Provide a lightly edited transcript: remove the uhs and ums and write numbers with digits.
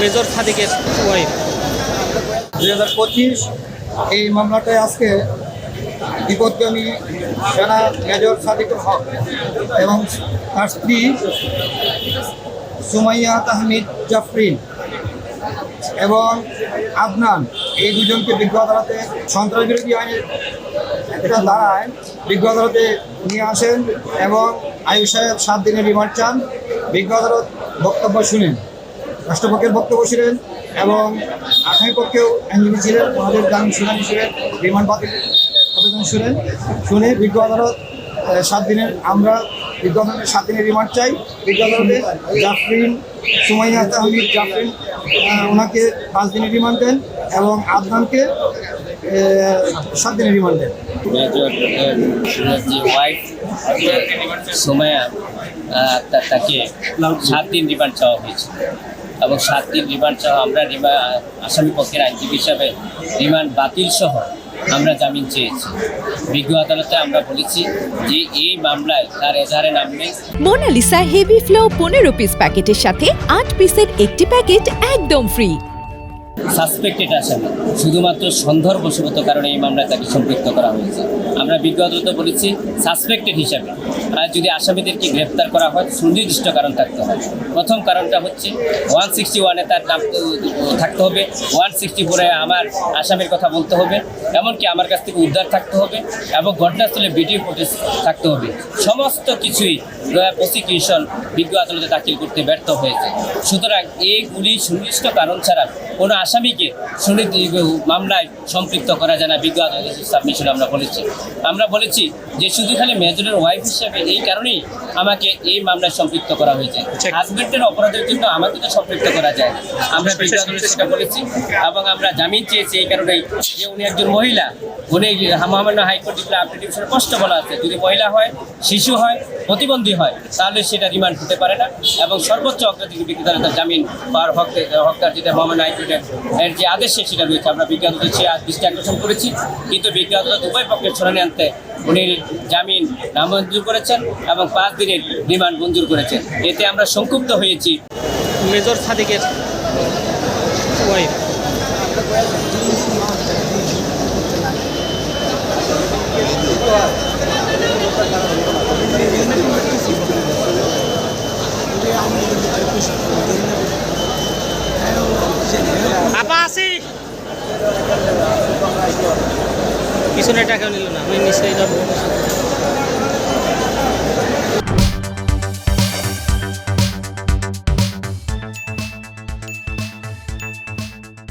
Major সাদিকের wife. 2025 এই মামলাটায় আজকে বিপদগামী সেনা মেজর সাদিকুল হক এবং তার স্ত্রী সুমাইয়া তাহমিদ জাফরিন এবং আদনান, এই দুজনকে বিজ্ঞ আদালতে সন্ত্রাসবিরোধী আইনের একটা ধারায় বিজ্ঞ আদালতে নিয়ে আসেন এবং আয়ুষ সাহেব 7 দিনের রিমান্ড চান। বিজ্ঞ আদালত বক্তব্য শুনেন, রাষ্ট্রপক্ষের বক্তব্য শুনেন এবং আসামি পক্ষেও আইনজীবী ছিলেন, ওনাদের জামিন শুনানি শুনেন, রিমান্ড বাতিল আবেদন শুনে বিজ্ঞ আদালত 7 দিনের, আমরা বিজ্ঞ আদালতের 7 দিনের রিমান্ড চাই। বিজ্ঞ আদালতে জাফরিন, সুমাইয়া তাহমিদ জাফরিন ওনাকে 5 দিনের রিমান্ড দেন এবং আদনানকে 7 দিনের রিমান্ড দেন। ওয়াইফ সুমাইয়া তাকে 7 দিন রিমান্ড চাওয়া হয়েছে এবং 7 দিন রিমান্ড চাওয়া, আমরা আসামি পক্ষের আইনজীবী হিসাবে রিমান্ড বাতিল সহ আমরা জামিন চেয়েছি। বিজ্ঞ আদালতে আমরা বলেছি যে এই মামলায় তার এজাহারে নাম নেই। মোনালিসা হেভি ফ্লো 15 পিস প্যাকেটের সাথে 8 পিসের একটি প্যাকেট একদম ফ্রি। সাসপেক্টেড আসামি, শুধুমাত্র সন্দেহবশত কারণে এই মামলায় তাকে সম্পৃক্ত করা হয়েছে। আমরা বিজ্ঞ আদালতে বলেছি সাসপেক্টেড হিসাবে যদি আসামিদেরকে গ্রেপ্তার করা হয় সুনির্দিষ্ট কারণ থাকতে হবে। প্রথম কারণটা হচ্ছে 161-এ তার নাম থাকতে হবে, 164-এ আমার আসামির কথা বলতে হবে, এমনকি আমার কাছ থেকে উদ্ধার থাকতে হবে এবং ঘটনাস্থলে ভিডিও ফুটেজ থাকতে হবে। সমস্ত কিছুই প্রসিকিউশন বিজ্ঞ আদালতে দাখিল করতে ব্যর্থ হয়েছে। সুতরাং এইগুলি সুনির্দিষ্ট কারণ ছাড়া কোনো আসামিকে মামলায় সম্পৃক্ত করা যায় না। বিজ্ঞ আদালতের সাবমিশনে আমরা বলেছি যে শুধু খালি মেজরের ওয়াইফ হিসেবে এই কারণেই আমাকে এই মামলায় সম্পৃক্ত করা হয়েছে। হাজবেন্ডের অপরাধের জন্য আমাকে তো সম্পৃক্ত করা যায়, আমরা বিজ্ঞ আদালতে সেটা বলেছি এবং আমরা জামিন চেয়েছি এই কারণেই যে উনি একজন মহিলা। উনি মহামান্য হাইকোর্ট ডিভিশনে স্পষ্ট বলা আছে, যদি মহিলা হয়, শিশু হয়, প্রতিবন্ধী হয় তাহলে সেটা রিমান্ড হতে পারে না এবং সর্বোচ্চ অগ্রাধিকার বিজ্ঞ আদালতের জামিন পাওয়ার হকদার যেটা মহামান্য হাইকোর্টের এর যে আদেশে সেটা রয়েছে। আমরা বিজ্ঞ আদালতে সে দৃষ্টি আকর্ষণ করেছি, কিন্তু বিজ্ঞ আদালত উভয় পক্ষের শুনানি আনতে উনি জামিন নামঞ্জুর করেছেন এবং 5 দিনের রিমান্ড মঞ্জুর করেছেন। এতে আমরা সংক্ষুব্ধ হয়েছি। মেজর সাদিকের ওয়াইফ। আপা আসি পিছনে টাকা নিল না, আমি নিশ্চয়ই যাবো।